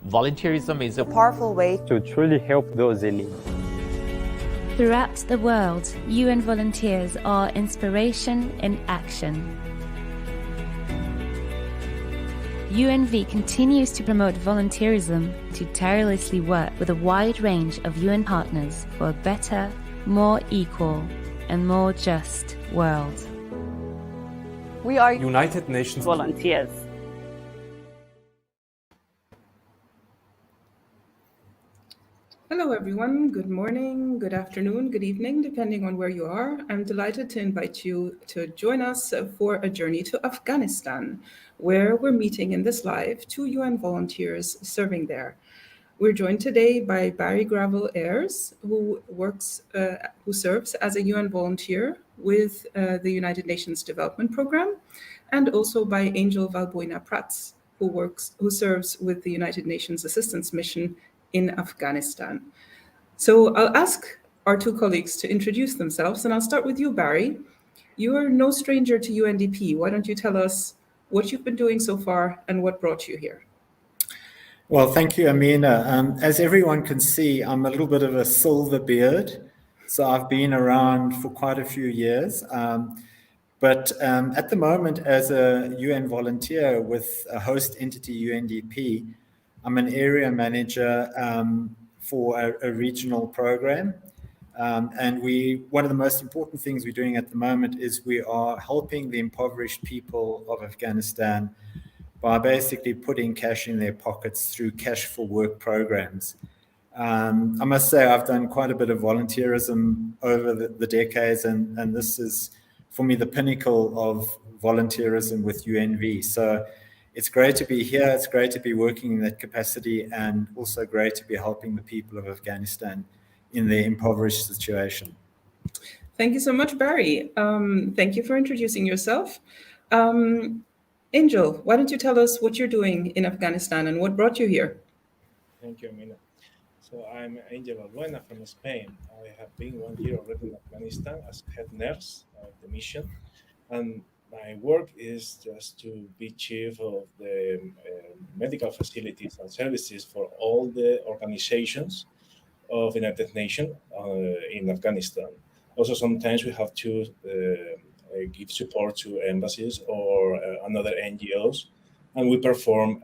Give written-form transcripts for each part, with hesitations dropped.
Volunteerism is a powerful way to truly help those in need. Throughout the world, UN volunteers are inspiration in action. UNV continues to promote volunteerism to tirelessly work with a wide range of UN partners for a better, more equal, and more just world. we are United Nations volunteers. Hello, everyone. Good morning, good afternoon, good evening, depending on where you are. I'm delighted to invite you to join us for a journey to Afghanistan, where we're meeting in this live 2 UN volunteers serving there. We're joined today by Barry Eyres, who serves as a UN volunteer with the United Nations Development Programme, and also by Angel Valbuena Prats, who serves with the United Nations Assistance Mission in Afghanistan. So I'll ask our 2 colleagues to introduce themselves, and I'll start with you, Barry. You are no stranger to UNDP. Why don't you tell us what you've been doing so far and what brought you here? Well, thank you, Amina. As everyone can see, I'm a little bit of a silver beard. So I've been around for quite a few years. But at the moment, as a UN volunteer with a host entity, UNDP, I'm an area manager for a regional program. And one of the most important things we're doing at the moment is we are helping the impoverished people of Afghanistan by basically putting cash in their pockets through cash for work programs. I must say I've done quite a bit of volunteerism over the decades, and this is, for me, the pinnacle of volunteerism with UNV. So it's great to be here, it's great to be working in that capacity, and also great to be helping the people of Afghanistan in their impoverished situation. Thank you so much, Barry. Thank you for introducing yourself. Angel, why don't you tell us what you're doing in Afghanistan and what brought you here? Thank you, Amina. So I'm Angel Valbuena from Spain. I have been 1 year already in Afghanistan as head nurse of the mission. And my work is just to be chief of the medical facilities and services for all the organizations of the United Nations in Afghanistan. Also, sometimes we have to give support to embassies or another NGOs, and we perform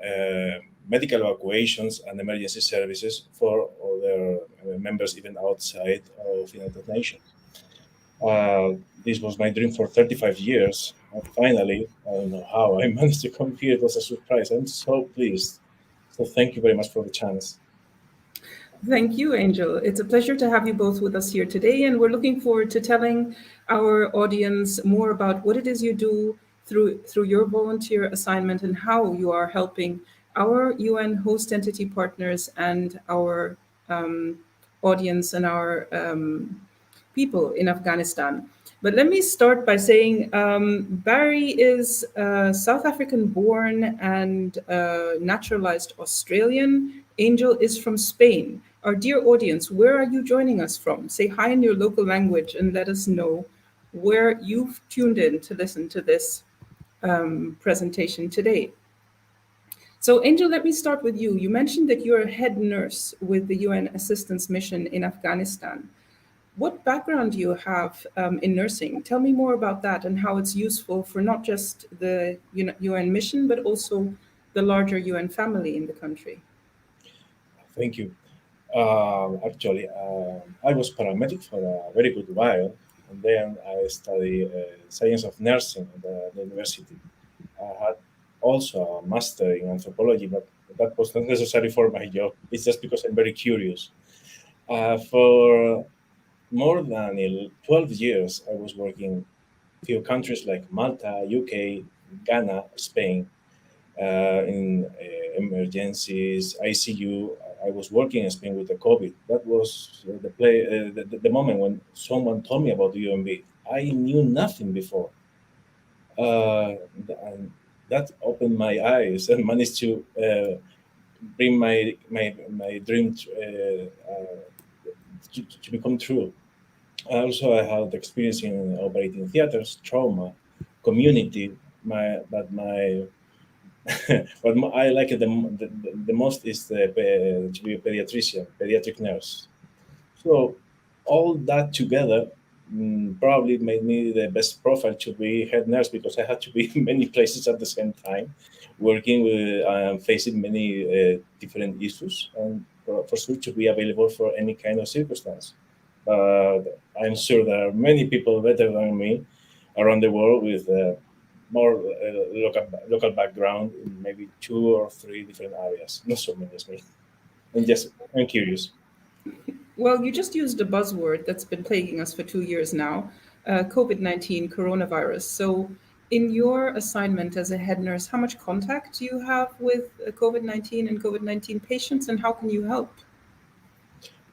medical evacuations and emergency services for other members even outside of the United Nations. This was my dream for 35 years. And finally, I don't know how I managed to come here. It was a surprise. I'm so pleased. So thank you very much for the chance. Thank you, Angel. It's a pleasure to have you both with us here today, and we're looking forward to telling our audience more about what it is you do through your volunteer assignment and how you are helping our UN host entity partners and our audience and our people in Afghanistan. But let me start by saying Barry is South African born and naturalized Australian. Angel is from Spain. Our dear audience, where are you joining us from? Say hi in your local language and let us know where you've tuned in to listen to this presentation today. So Angel, let me start with you. You mentioned that you're a head nurse with the UN Assistance Mission in Afghanistan. What background do you have in nursing? Tell me more about that and how it's useful for not just the UN mission, but also the larger UN family in the country. Thank you. Actually, I was paramedic for a very good while, and then I studied science of nursing at the university. I had also a master in anthropology, but that was not necessary for my job. It's just because I'm very curious. For more than 12 years, I was working in a few countries like Malta, UK, Ghana, Spain, in emergencies, ICU. I was working in Spain with the COVID. That was the moment when someone told me about the UNV. I knew nothing before. And that opened my eyes and managed to bring my dream to become true. Also, I had experience in operating theaters, trauma, community. My What I like the most is to be a pediatrician, pediatric nurse. So all that together probably made me the best profile to be head nurse because I had to be in many places at the same time, working with facing many different issues, and for sure to be available for any kind of circumstance. But I'm sure there are many people better than me around the world with more local background in maybe two or three different areas, not so many as me. And just I'm curious. Well, you just used a buzzword that's been plaguing us for 2 years now, COVID-19, coronavirus. So, in your assignment as a head nurse, how much contact do you have with COVID-19 and COVID-19 patients, and how can you help?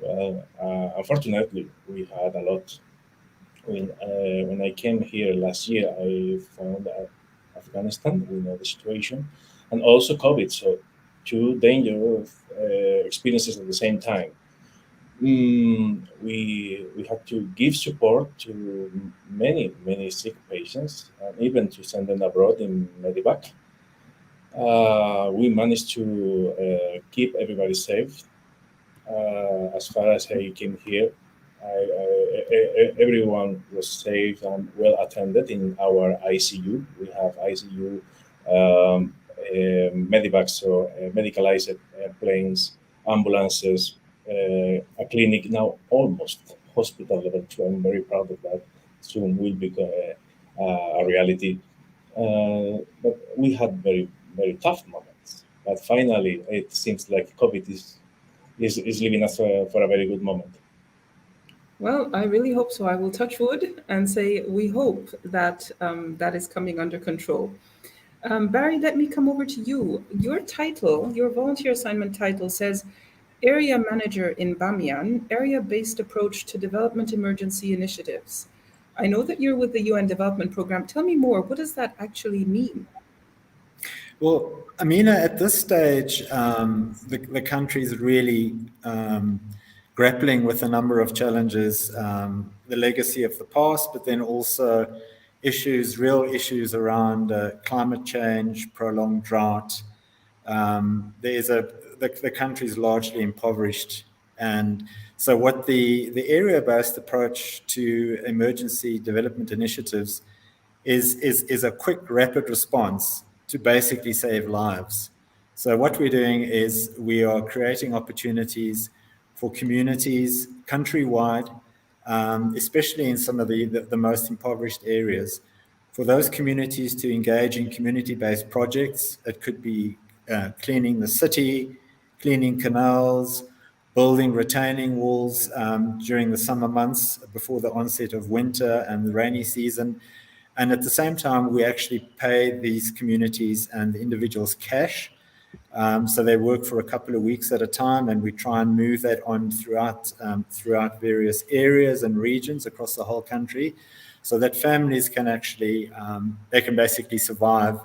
Well, unfortunately, we had a lot. When I came here last year, I found Afghanistan. We know the situation, and also COVID. So, two dangerous experiences at the same time. We had to give support to many sick patients, and even to send them abroad in medevac. We managed to keep everybody safe. As far as I came here, everyone was safe and well attended in our ICU. We have ICU medevacs, so medicalized planes, ambulances, a clinic now almost hospital level 2. I'm very proud of that. Soon will become a reality. But we had very tough moments. But finally, it seems like COVID is leaving us for a very good moment. Well, I really hope so. I will touch wood and say we hope that that is coming under control. Barry, let me come over to you. Your title, your volunteer assignment title says Area Manager in Bamiyan, Area Based Approach to Development Emergency Initiatives. I know that you're with the UN Development Program. Tell me more. What does that actually mean? Well, Amina, at this stage, the country is really grappling with a number of challenges, the legacy of the past, but then also real issues around climate change, prolonged drought. The country is largely impoverished. And so what the area-based approach to emergency development initiatives is a quick, rapid response to basically save lives. So what we're doing is we are creating opportunities for communities countrywide, especially in some of the most impoverished areas, for those communities to engage in community-based projects. It could be cleaning the city, cleaning canals, building retaining walls during the summer months before the onset of winter and the rainy season. And at the same time, we actually pay these communities and the individuals cash. So they work for a couple of weeks at a time, and we try and move that on throughout various areas and regions across the whole country, so that families can actually they can basically survive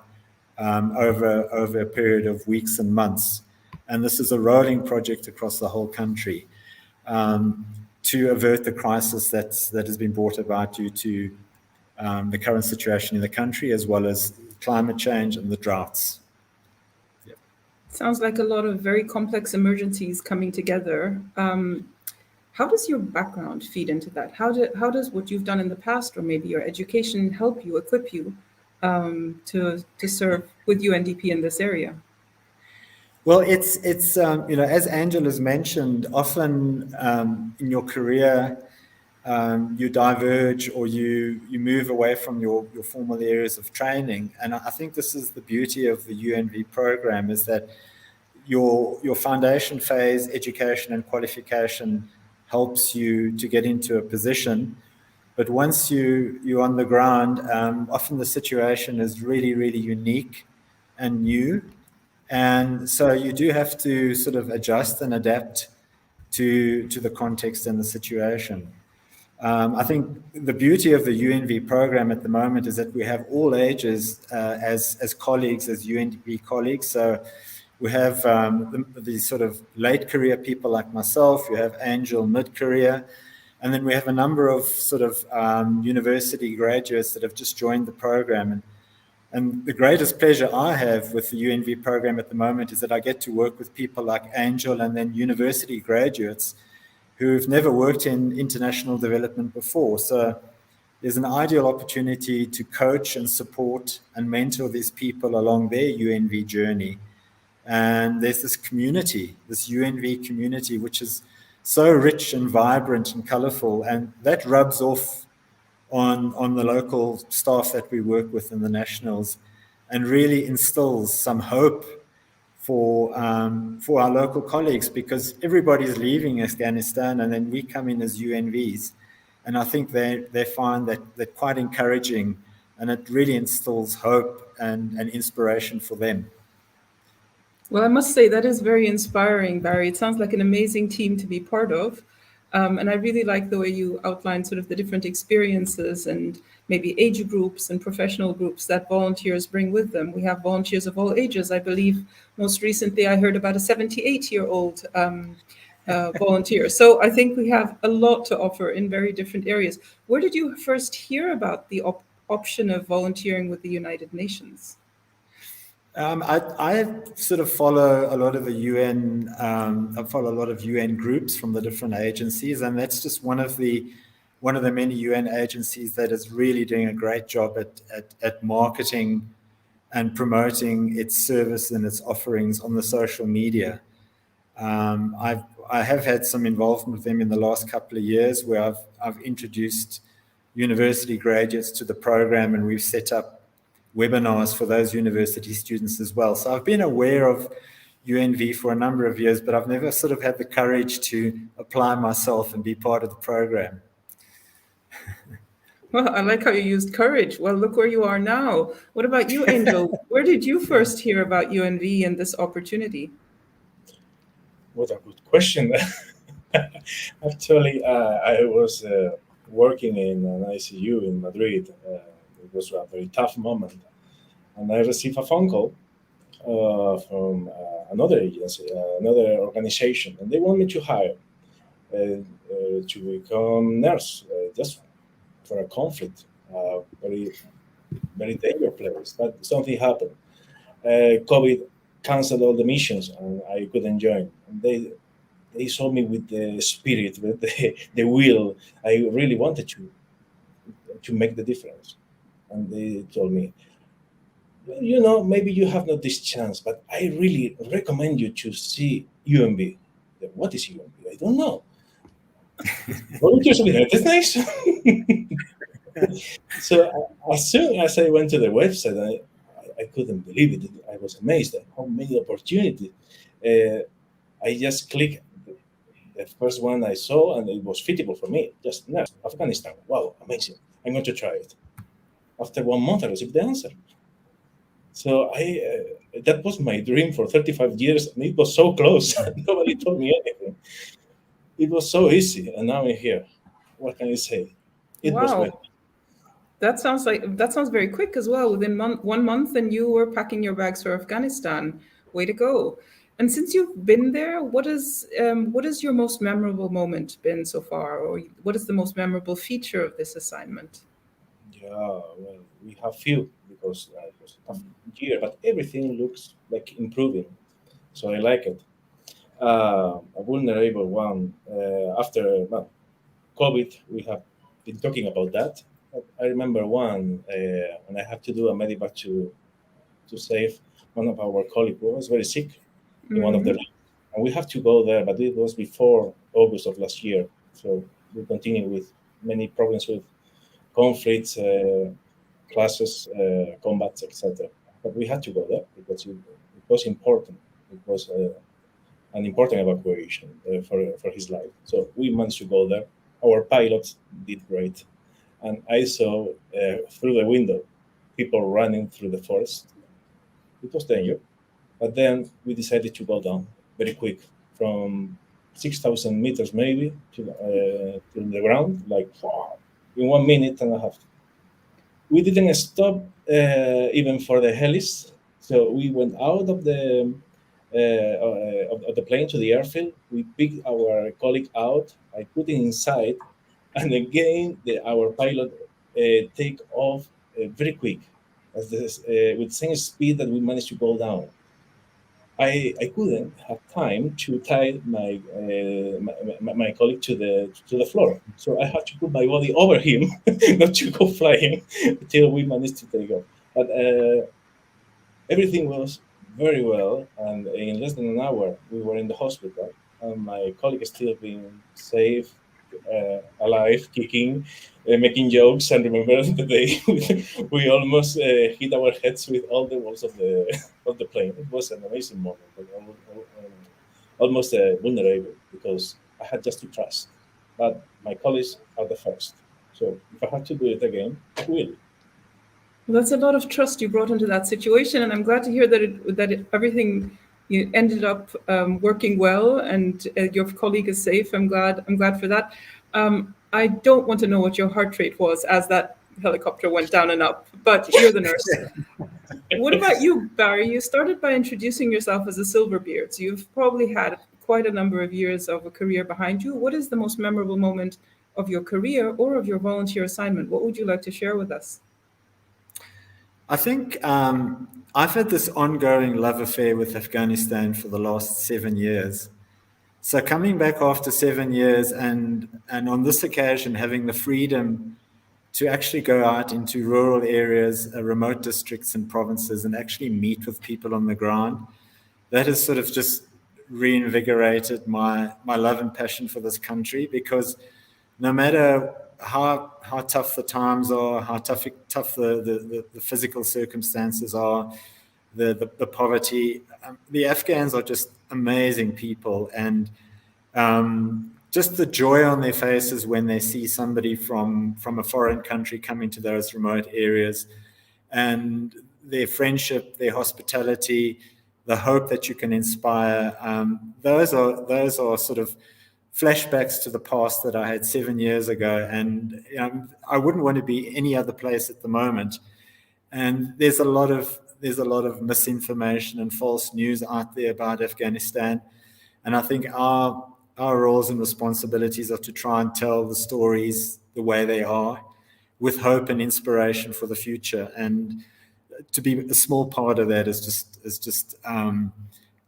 over a period of weeks and months. And this is a rolling project across the whole country to avert the crisis that has been brought about due to the current situation in the country, as well as climate change and the droughts. Sounds like a lot of very complex emergencies coming together. How does your background feed into that? How does what you've done in the past, or maybe your education, help you, equip you to serve with UNDP in this area? Well, it's as Angel has mentioned, often in your career you diverge, or you move away from your formal areas of training. And I think this is the beauty of the UNV program, is that your foundation phase, education and qualification, helps you to get into a position. But once you're on the ground, often the situation is really unique and new. And so you do have to sort of adjust and adapt to the context and the situation. I think the beauty of the UNV program at the moment is that we have all ages as colleagues, as UNDP colleagues. So we have the sort of late career people like myself, you have Angel mid-career, and then we have a number of sort of university graduates that have just joined the program. And And the greatest pleasure I have with the UNV program at the moment is that I get to work with people like Angel and then university graduates who've never worked in international development before. So there's an ideal opportunity to coach and support and mentor these people along their UNV journey. And there's this community, this UNV community, which is so rich and vibrant and colorful, and that rubs off on the local staff that we work with in the nationals and really instills some hope for our local colleagues, because everybody's leaving Afghanistan and then we come in as UNVs. And I think they find that quite encouraging, and it really instills hope and inspiration for them. Well, I must say that is very inspiring, Barry. It sounds like an amazing team to be part of. And I really like the way you outline sort of the different experiences and maybe age groups and professional groups that volunteers bring with them. We have volunteers of all ages. I believe most recently I heard about a 78-year-old volunteer. So I think we have a lot to offer in very different areas. Where did you first hear about the option of volunteering with the United Nations? I sort of follow a lot of the UN. I follow a lot of UN groups from the different agencies, and that's just one of the many UN agencies that is really doing a great job at marketing and promoting its service and its offerings on the social media. I have had some involvement with them in the last couple of years, where I've introduced university graduates to the program, and we've set up webinars for those university students as well. So I've been aware of UNV for a number of years, but I've never sort of had the courage to apply myself and be part of the program. Well, I like how you used courage. Well, look where you are now. What about you, Angel? Where did you first hear about UNV and this opportunity? What a good question. Actually, I was working in an ICU in Madrid. It was a very tough moment. And I received a phone call from another agency, another organization, and they want me to hire to become nurse, just for a conflict, very, very dangerous place. But something happened. COVID canceled all the missions, and I couldn't join. And they saw me with the spirit, with the will. I really wanted to make the difference. And they told me, maybe you have not this chance, but I really recommend you to see UNB. What is UNB? I don't know. Volunteers of the United Nations. So as soon as I went to the website, I couldn't believe it. I was amazed at how many opportunities. I just clicked the first one I saw, and it was fitable for me. Just nurse, Afghanistan. Wow, amazing. I'm going to try it. After 1 month, I received the answer. So that was my dream for 35 years, and it was so close. Nobody told me anything. It was so easy, and now I'm here. What can I say? It was Wow. great. That sounds very quick as well. Within 1 month, and you were packing your bags for Afghanistan. Way to go! And since you've been there, what is your most memorable moment been so far, or what is the most memorable feature of this assignment? Yeah, well, we have few because it was a tough year, but everything looks like improving. So I like it. A vulnerable one after COVID, we have been talking about that. But I remember one when I had to do a medevac to save one of our colleagues who was very sick in one of the labs. And we have to go there, but it was before August of last year. So we continue with many problems with conflicts, classes, combats, etc. But we had to go there because it was important. It was an important evacuation for his life. So we managed to go there. Our pilots did great. And I saw through the window people running through the forest. It was danger. But then we decided to go down very quick from 6,000 meters maybe to the ground, like in 1.5 minutes. We didn't stop even for the helis. So we went out of the plane to the airfield. We picked our colleague out. I put him inside, and again our pilot take off very quick. with the same speed that we managed to go down. I couldn't have time to tie my colleague to the floor, so I had to put my body over him, not to go flying, until we managed to take off. But everything was very well, and in less than an hour, we were in the hospital, and my colleague is still being safe, alive, kicking, making jokes, and remember the day we almost hit our heads with all the walls of the of the plane. It was an amazing moment, but almost vulnerable because I had just to trust. But my colleagues are the first, so if I have to do it again, I will. Well, that's a lot of trust you brought into that situation, and I'm glad to hear that everything you ended up working well, and your colleague is safe. I'm glad for that. I don't want to know what your heart rate was as that helicopter went down and up, but you're the nurse. What about you, Barry? You started by introducing yourself as a Silverbeard, so you've probably had quite a number of years of a career behind you. What is the most memorable moment of your career or of your volunteer assignment? What would you like to share with us? I think I've had this ongoing love affair with Afghanistan for the last 7 years. So coming back after 7 years and on this occasion having the freedom to actually go out into rural areas, remote districts and provinces and actually meet with people on the ground, that has sort of just reinvigorated my love and passion for this country, because no matter how tough the times are, how tough the physical circumstances are, the poverty, the Afghans are just amazing people, and just the joy on their faces when they see somebody from a foreign country coming to those remote areas, and their friendship, their hospitality, the hope that you can inspire. Those are sort of flashbacks to the past that I had 7 years ago, and I wouldn't want to be any other place at the moment. And there's a lot of misinformation and false news out there about Afghanistan, and I think our roles and responsibilities are to try and tell the stories the way they are, with hope and inspiration for the future. And to be a small part of that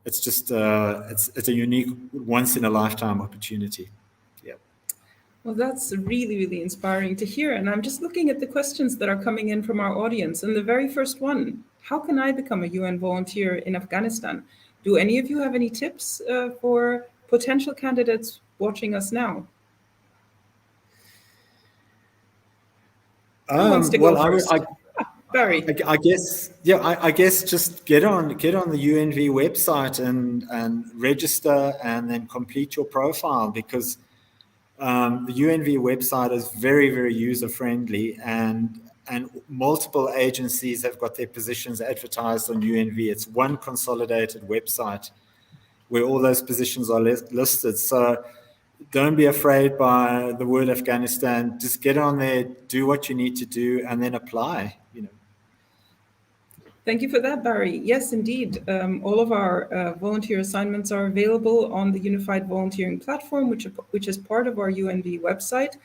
it's a unique, once in a lifetime opportunity. Yeah. Well, that's really, really inspiring to hear. And I'm just looking at the questions that are coming in from our audience. And the very first one, how can I become a UN volunteer in Afghanistan? Do any of you have any tips for potential candidates watching us now? Who wants to go first? Barry. I guess just get on the UNV website and register and then complete your profile, because the UNV website is very, very user friendly, and multiple agencies have got their positions advertised on UNV. It's one consolidated website where all those positions are listed. So don't be afraid by the word Afghanistan. Just get on there, do what you need to do, and then apply. Thank you for that, Barry. Yes, indeed. All of our volunteer assignments are available on the Unified Volunteering Platform, which is part of our UNV website,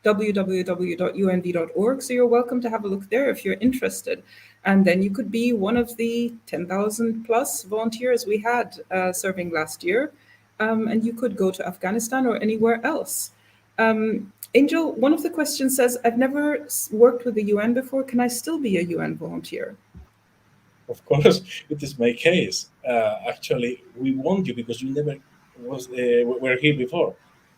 www.unv.org. So you're welcome to have a look there if you're interested. And then you could be one of the 10,000 plus volunteers we had serving last year. And you could go to Afghanistan or anywhere else. Angel, one of the questions says, I've never worked with the UN before. Can I still be a UN volunteer? Of course, it is my case. Actually, we want you because you never were here before.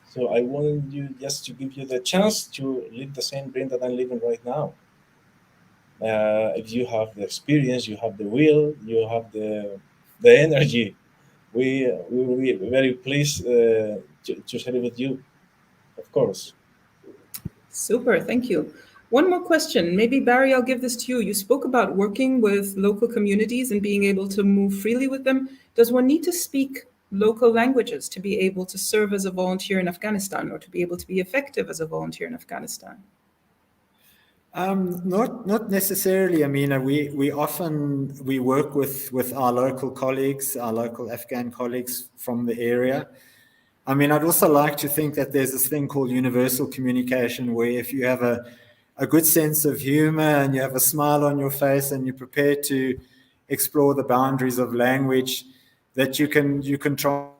So I want you just to give you the chance to live the same dream that I'm living right now. If you have the experience, you have the will, you have the energy, we will be very pleased to share it with you, of course. Super, thank you. One more question. Maybe, Barry, I'll give this to you. You spoke about working with local communities and being able to move freely with them. Does one need to speak local languages to be able to serve as a volunteer in Afghanistan, or to be able to be effective as a volunteer in Afghanistan? Not necessarily. I mean, we often work with our local colleagues, our local Afghan colleagues from the area. I mean, I'd also like to think that there's this thing called universal communication, where if you have a a good sense of humor and you have a smile on your face and you're prepared to explore the boundaries of language, that you can try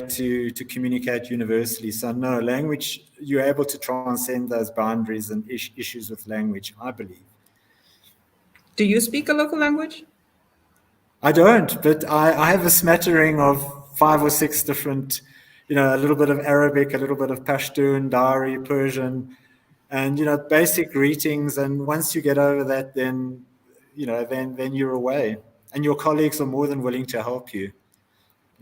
to communicate universally. So no, language, you're able to transcend those boundaries and issues with language, I believe. Do you speak a local language? I don't, but I have a smattering of 5 or 6 different, a little bit of Arabic, a little bit of Pashtun, Dari, Persian, and, basic greetings. And once you get over that, then, then you're away. And your colleagues are more than willing to help you.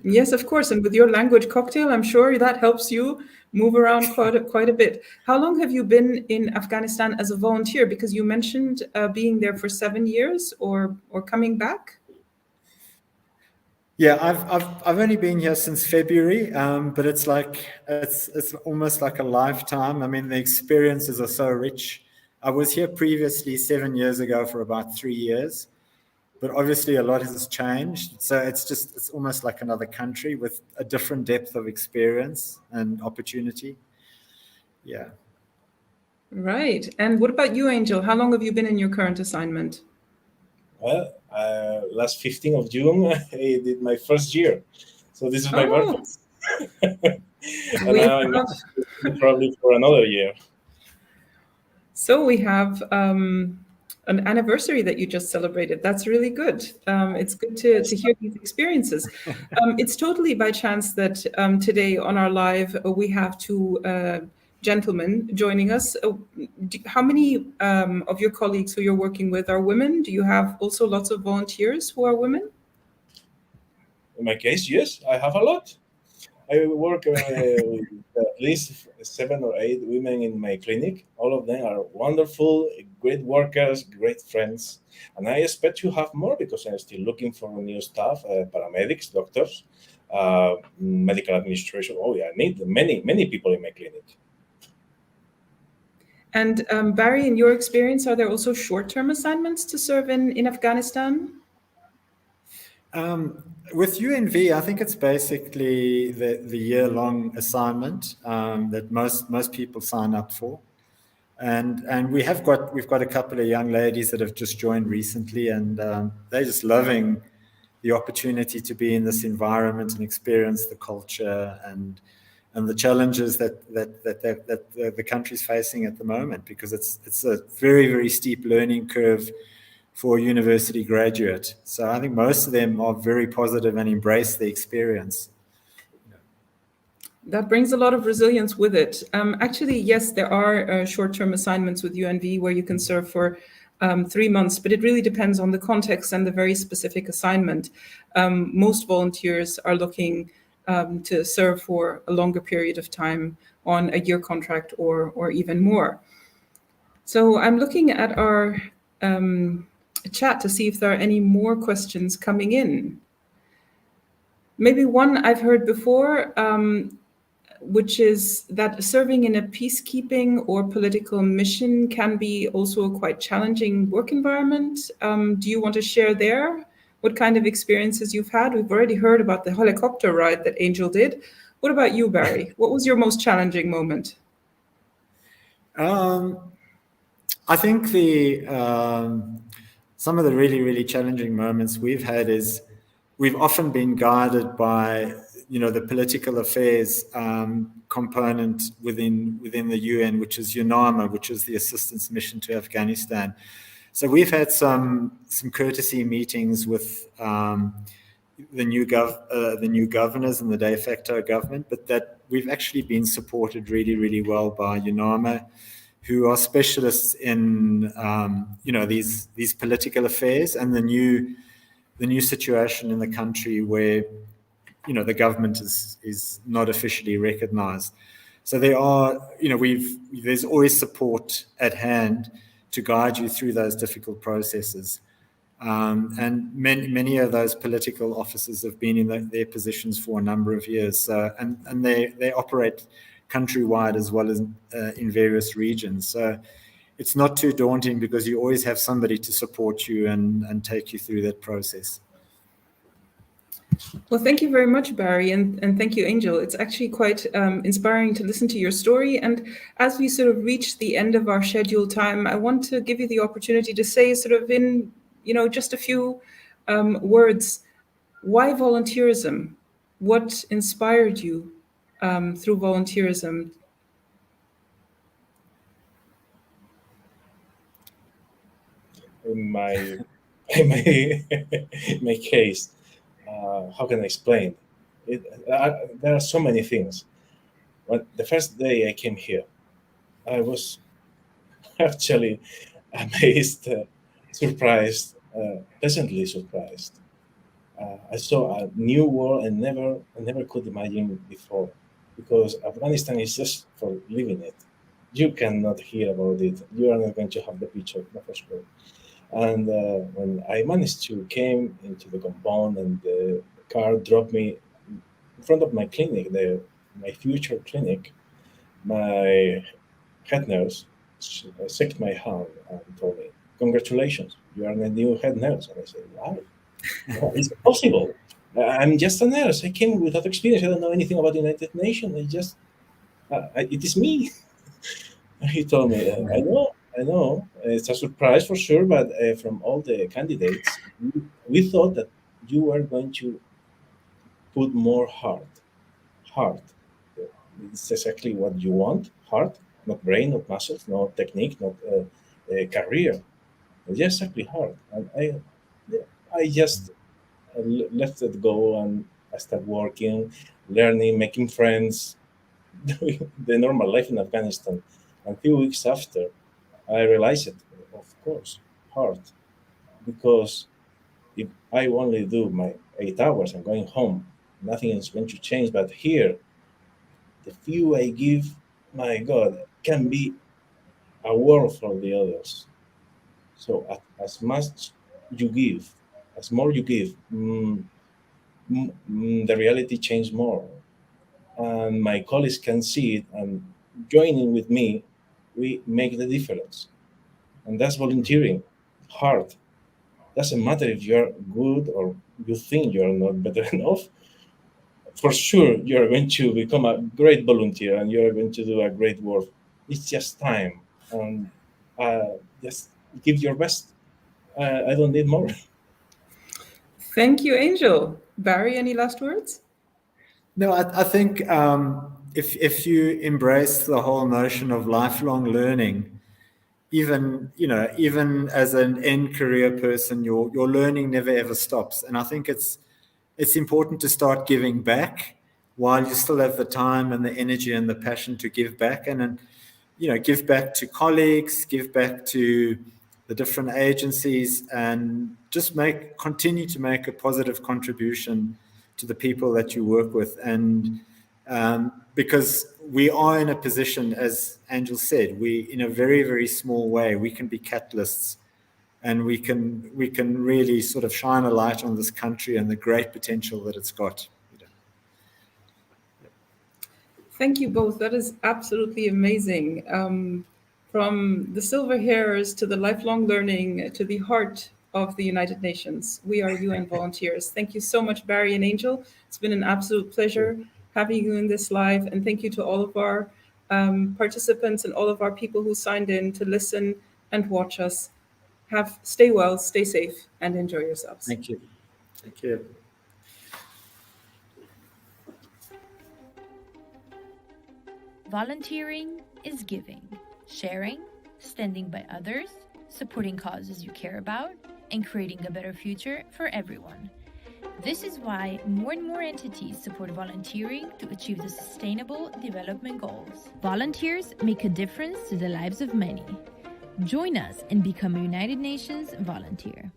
Yes, of course. And with your language cocktail, I'm sure that helps you move around quite a bit. How long have you been in Afghanistan as a volunteer? Because you mentioned being there for 7 years or coming back. Yeah, I've only been here since February, but it's almost like a lifetime. I mean, the experiences are so rich. I was here previously 7 years ago for about 3 years, but obviously a lot has changed. So it's almost like another country with a different depth of experience and opportunity. Yeah. Right. And what about you, Angel? How long have you been in your current assignment? Well, last 15th of June, I did my first year. So this is my birthday. And now I'm going to probably for another year. So we have an anniversary that you just celebrated. That's really good. It's good to hear these experiences. It's totally by chance that today on our live, we have two gentlemen joining us. How many of your colleagues who you're working with are women? Do you have also lots of volunteers who are women? In my case, yes, I have a lot. I work with at least 7 or 8 women in my clinic. All of them are wonderful, great workers, great friends. And I expect to have more because I'm still looking for new staff, paramedics, doctors, medical administration. Oh, yeah, I need many, many people in my clinic. And Barry, in your experience, are there also short-term assignments to serve in Afghanistan? With UNV, I think it's basically the year-long assignment that most people sign up for, and we've got a couple of young ladies that have just joined recently, and they're just loving the opportunity to be in this environment and experience the culture and the challenges that the country's facing at the moment, because it's a very, very steep learning curve for a university graduate. So I think most of them are very positive and embrace the experience. That brings a lot of resilience with it. Actually, yes, there are short-term assignments with UNV where you can serve for 3 months, but it really depends on the context and the very specific assignment. Most volunteers are looking to serve for a longer period of time on a year contract or even more. So I'm looking at our chat to see if there are any more questions coming in. Maybe one I've heard before, which is that serving in a peacekeeping or political mission can be also a quite challenging work environment. Do you want to share there what kind of experiences you've had? We've already heard about the helicopter ride that Angel did. What about you, Barry? What was your most challenging moment? I think some of the really, really challenging moments we've had is we've often been guided by, the political affairs component within the UN, which is UNAMA, which is the assistance mission to Afghanistan. So we've had some courtesy meetings with the new governors and the de facto government, but that we've actually been supported really, really well by UNAMA, who are specialists in these political affairs and the new situation in the country where the government is not officially recognized. So there's always support at hand to guide you through those difficult processes. And many of those political officers have been in their positions for a number of years, and they operate countrywide as well as in various regions. So it's not too daunting because you always have somebody to support you and take you through that process. Well, thank you very much, Barry, and thank you, Angel. It's actually quite inspiring to listen to your story. And as we sort of reach the end of our scheduled time, I want to give you the opportunity to say, sort of in just a few words, why volunteerism? What inspired you through volunteerism? In my in my in my case, how can I explain? There are so many things. When the first day I came here, I was actually amazed, surprised, pleasantly surprised. I saw a new world I never could imagine before, because Afghanistan is just for living it. You cannot hear about it. You are not going to have the picture, no, for sure. And when I managed to came into the compound and the car dropped me in front of my clinic, my future clinic, my head nurse shook my hand and told me, "Congratulations, you are the new head nurse." And I said, "Wow, how is it possible? I'm just a nurse. I came without experience. I don't know anything about the United Nations. It is me." He told me, I know, it's a surprise for sure, but from all the candidates, we thought that you were going to put more heart. It's exactly what you want, heart, not brain, not muscles, not technique, not career, just exactly heart. And I just left it go and I started working, learning, making friends, doing the normal life in Afghanistan. And a few weeks after, I realized it, of course, hard, because if I only do my 8 hours and going home, nothing is going to change. But here, the few I give, my God, can be a world for the others. So as much you give, as more you give, the reality changes more. And my colleagues can see it, and joining with me, we make the difference. And that's volunteering, hard. Doesn't matter if you're good or you think you're not better enough. For sure, you're going to become a great volunteer and you're going to do a great work. It's just time, and just give your best. I don't need more. Thank you, Angel. Barry, any last words? No, I think if you embrace the whole notion of lifelong learning, even as an end career person, your learning never ever stops. And I think it's important to start giving back while you still have the time and the energy and the passion to give back, and then give back to colleagues, give back to the different agencies, and just continue to make a positive contribution to the people that you work with. And because we are in a position, as Angel said, we in a very, very small way, we can be catalysts, and we can really sort of shine a light on this country and the great potential that it's got. Thank you both. That is absolutely amazing. From the silver hairs to the lifelong learning to the heart of the United Nations, we are UN volunteers. Thank you so much, Barry and Angel. It's been an absolute pleasure having you in this live. And thank you to all of our participants and all of our people who signed in to listen and watch us. Stay well, stay safe, and enjoy yourselves. Thank you. Thank you. Volunteering is giving, sharing, standing by others, supporting causes you care about, and creating a better future for everyone. This is why more and more entities support volunteering to achieve the Sustainable Development Goals. Volunteers make a difference to the lives of many. Join us and become a United Nations volunteer.